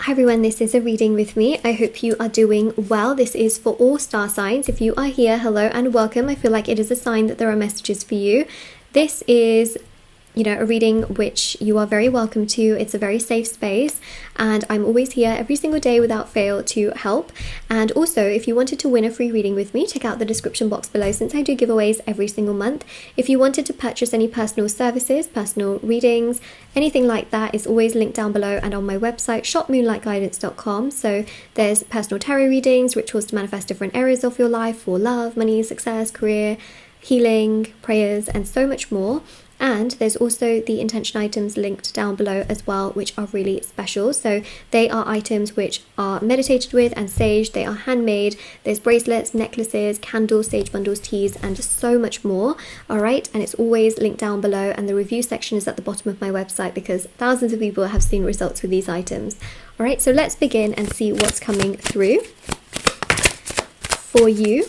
Hi everyone, this is a reading with me. I hope you are doing well. This is for all star signs. If you are here, hello and welcome. I feel like it is a sign that there are messages for you. This is, a reading which you are very welcome to. It's a very safe space and I'm always here every single day without fail to help. And also, if you wanted to win a free reading with me, check out the description box below since I do giveaways every single month. If you wanted to purchase any personal services, personal readings, anything like that is always linked down below and on my website, shopmoonlightguidance.com. So there's personal tarot readings, rituals to manifest different areas of your life for love, money, success, career, healing, prayers, and so much more. And there's also the intention items linked down below as well, which are really special. So they are items which are meditated with and saged. They are handmade. There's bracelets, necklaces, candles, sage bundles, teas, and so much more. All right. And it's always linked down below. And the review section is at the bottom of my website because thousands of people have seen results with these items. All right. So let's begin and see what's coming through for you.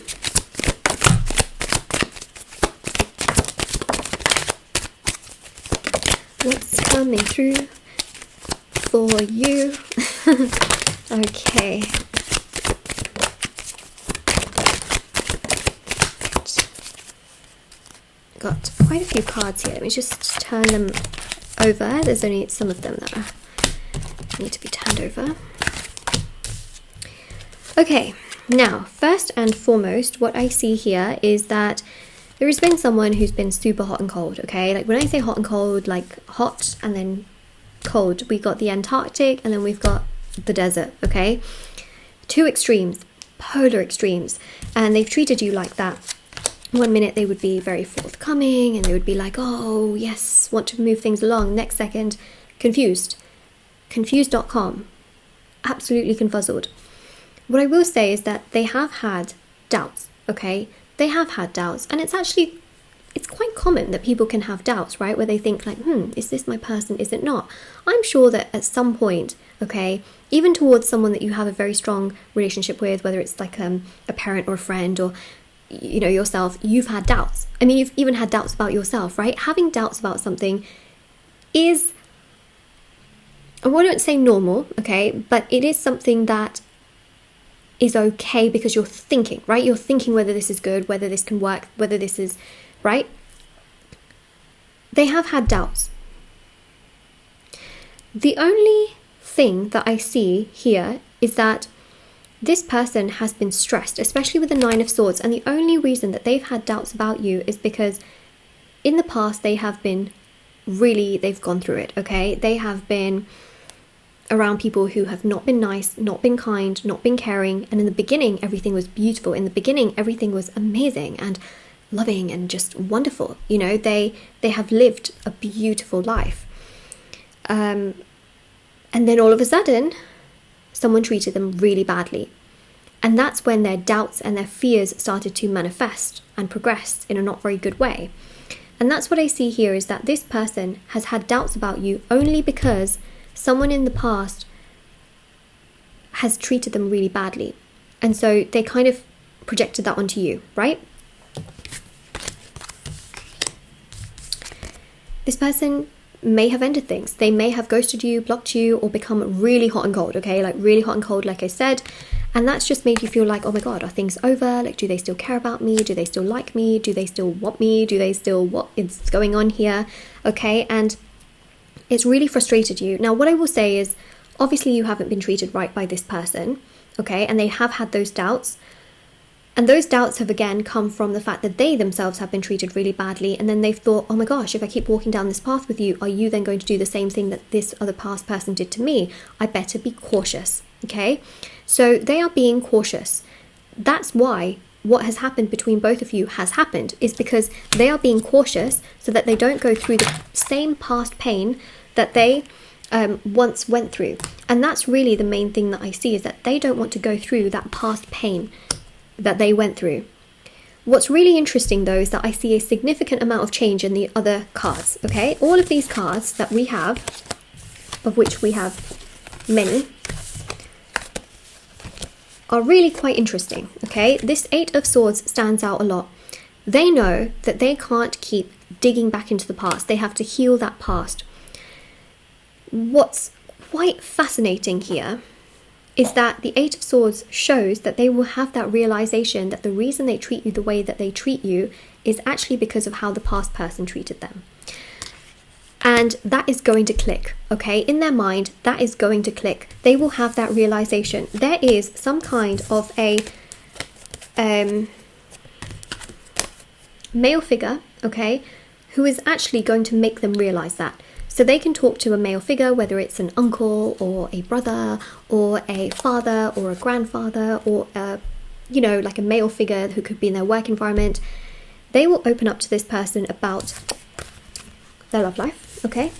What's coming through for you? Okay. Got quite a few cards here. Let me just turn them over. There's only some of them that need to be turned over. Okay, now, first and foremost, what I see here is that there has been someone who's been super hot and cold, okay? Like when I say hot and cold, like hot and then cold, we got the Antarctic and then we've got the desert, okay? Two extremes, polar extremes, and they've treated you like that. One minute they would be very forthcoming and they would be like, oh yes, want to move things along. Next second, confused. Confused.com. Absolutely confuzzled. What I will say is that they have had doubts, okay? They have had doubts, and it's quite common that people can have doubts, right? Where they think like, is this my person? Is it not? I'm sure that at some point, okay, even towards someone that you have a very strong relationship with, whether it's like a parent or a friend or, yourself, you've had doubts. I mean, you've even had doubts about yourself, right? Having doubts about something is, I wouldn't say normal, okay, but it is something that is okay because you're thinking, right? You're thinking whether this is good, whether this can work, whether this is right. They have had doubts. The only thing that I see here is that this person has been stressed, especially with the Nine of Swords, and the only reason that they've had doubts about you is because in the past they've gone through it, okay? They have been around people who have not been nice, not been kind, not been caring, and in the beginning everything was beautiful. In the beginning everything was amazing and loving and just wonderful. They have lived a beautiful life, and then all of a sudden someone treated them really badly, and that's when their doubts and their fears started to manifest and progress in a not very good way. And that's what I see here, is that this person has had doubts about you only because someone in the past has treated them really badly. And so they kind of projected that onto you, right? This person may have ended things. They may have ghosted you, blocked you, or become really hot and cold, okay? Like really hot and cold, like I said. And that's just made you feel like, oh my God, are things over? Like, do they still care about me? Do they still like me? Do they still want me? Do they still, what is going on here? Okay, and it's really frustrated you. Now, what I will say is, obviously you haven't been treated right by this person, okay? And they have had those doubts. And those doubts have again come from the fact that they themselves have been treated really badly. And then they've thought, oh my gosh, if I keep walking down this path with you, are you then going to do the same thing that this other past person did to me? I better be cautious, okay? So they are being cautious. That's why what has happened between both of you has happened, is because they are being cautious so that they don't go through the same past pain that they once went through. And that's really the main thing that I see, is that they don't want to go through that past pain that they went through. What's really interesting though is that I see a significant amount of change in the other cards, okay? All of these cards that we have, of which we have many, are really quite interesting, okay? This Eight of Swords stands out a lot. They know that they can't keep digging back into the past. They have to heal that past. What's quite fascinating here is that the Eight of Swords shows that they will have that realization that the reason they treat you the way that they treat you is actually because of how the past person treated them. And that is going to click, okay? In their mind, that is going to click. They will have that realization. There is some kind of a male figure, okay, who is actually going to make them realize that. So they can talk to a male figure, whether it's an uncle or a brother or a father or a grandfather or you know, like a male figure who could be in their work environment. They will open up to this person about their love life, okay?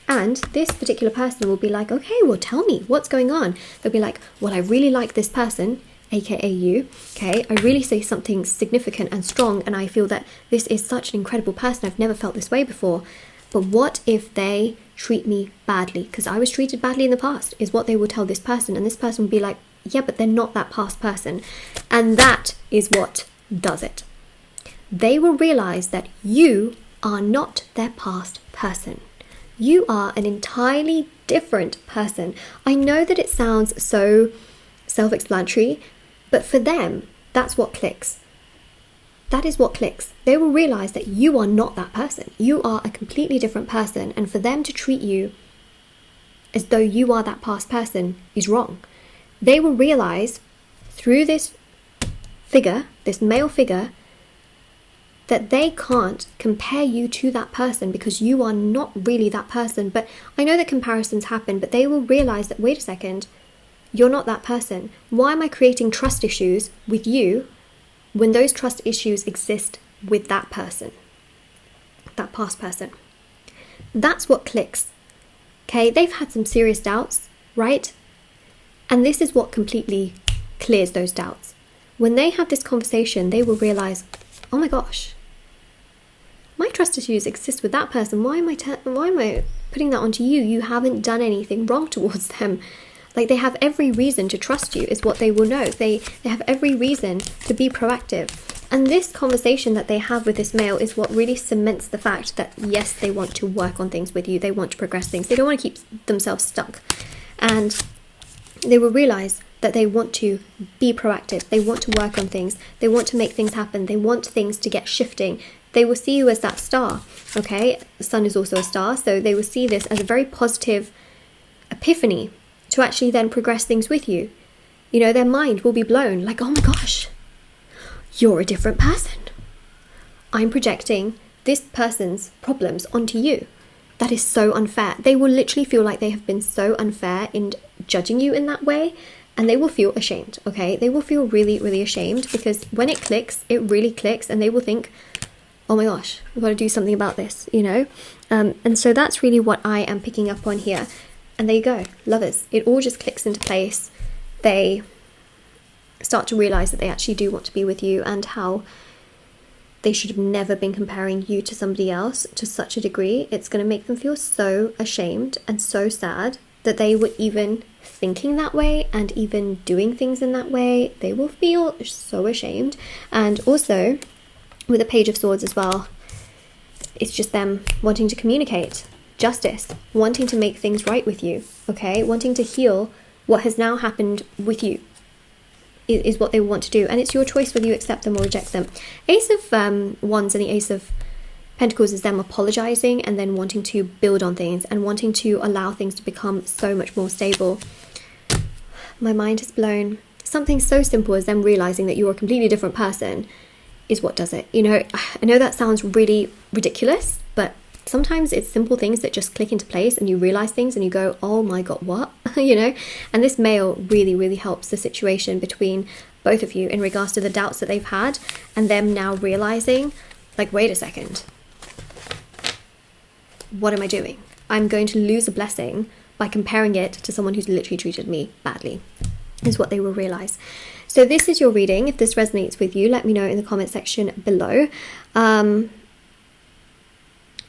And this particular person will be like, okay, well, tell me what's going on. They'll be like, well, I really like this person, aka you, okay? I really say something significant and strong, and I feel that this is such an incredible person. I've never felt this way before. But what if they treat me badly? Because I was treated badly in the past, is what they will tell this person. And this person will be like, yeah, but they're not that past person. And that is what does it. They will realize that you are not their past person. You are an entirely different person. I know that it sounds so self-explanatory, but for them, that's what clicks. That is what clicks. They will realize that you are not that person. You are a completely different person. And for them to treat you as though you are that past person is wrong. They will realize through this figure, this male figure, that they can't compare you to that person because you are not really that person. But I know that comparisons happen, but they will realize that, wait a second, you're not that person. Why am I creating trust issues with you when those trust issues exist with that person, that past person? That's what clicks. Okay, they've had some serious doubts, right? And this is what completely clears those doubts. When they have this conversation, they will realize, oh my gosh, my trust issues exist with that person. Why am I putting that onto you? You haven't done anything wrong towards them. Like, they have every reason to trust you is what they will know. They have every reason to be proactive. And this conversation that they have with this male is what really cements the fact that, yes, they want to work on things with you. They want to progress things. They don't want to keep themselves stuck. And they will realize that they want to be proactive. They want to work on things. They want to make things happen. They want things to get shifting. They will see you as that star, okay? The sun is also a star, so they will see this as a very positive epiphany to actually then progress things with you. You know, their mind will be blown, like, oh my gosh, you're a different person. I'm projecting this person's problems onto you. That is so unfair. They will literally feel like they have been so unfair in judging you in that way, and they will feel ashamed, okay? They will feel really, really ashamed, because when it clicks, it really clicks, and they will think, oh my gosh, I've got to do something about this, you know? And so that's really what I am picking up on here. And there you go, lovers. It all just clicks into place. They start to realize that they actually do want to be with you, and how they should have never been comparing you to somebody else to such a degree. It's going to make them feel so ashamed and so sad that they were even thinking that way and even doing things in that way. They will feel so ashamed. And also, with the Page of Swords as well, it's just them wanting to communicate justice, wanting to make things right with you, okay? Wanting to heal what has now happened with you is what they want to do. And it's your choice whether you accept them or reject them. Ace of Wands and the Ace of Pentacles is them apologizing and then wanting to build on things and wanting to allow things to become so much more stable. My mind is blown. Something so simple as them realizing that you're a completely different person is what does it. You know, I know that sounds really ridiculous, but sometimes it's simple things that just click into place and you realize things and you go, oh my god, what? You know? And this male really, really helps the situation between both of you in regards to the doubts that they've had, and them now realizing, like, wait a second, what am I doing? I'm going to lose a blessing by comparing it to someone who's literally treated me badly, is what they will realize. So this is your reading. If this resonates with you, let me know in the comment section below.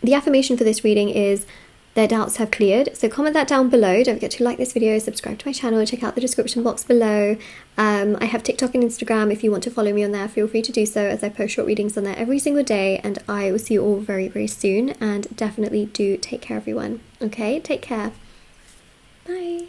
The affirmation for this reading is, their doubts have cleared. So comment that down below. Don't forget to like this video, subscribe to my channel, check out the description box below. I have TikTok and Instagram. If you want to follow me on there, feel free to do so, as I post short readings on there every single day. And I will see you all very, very soon. And definitely do take care, everyone. Okay, take care. Bye.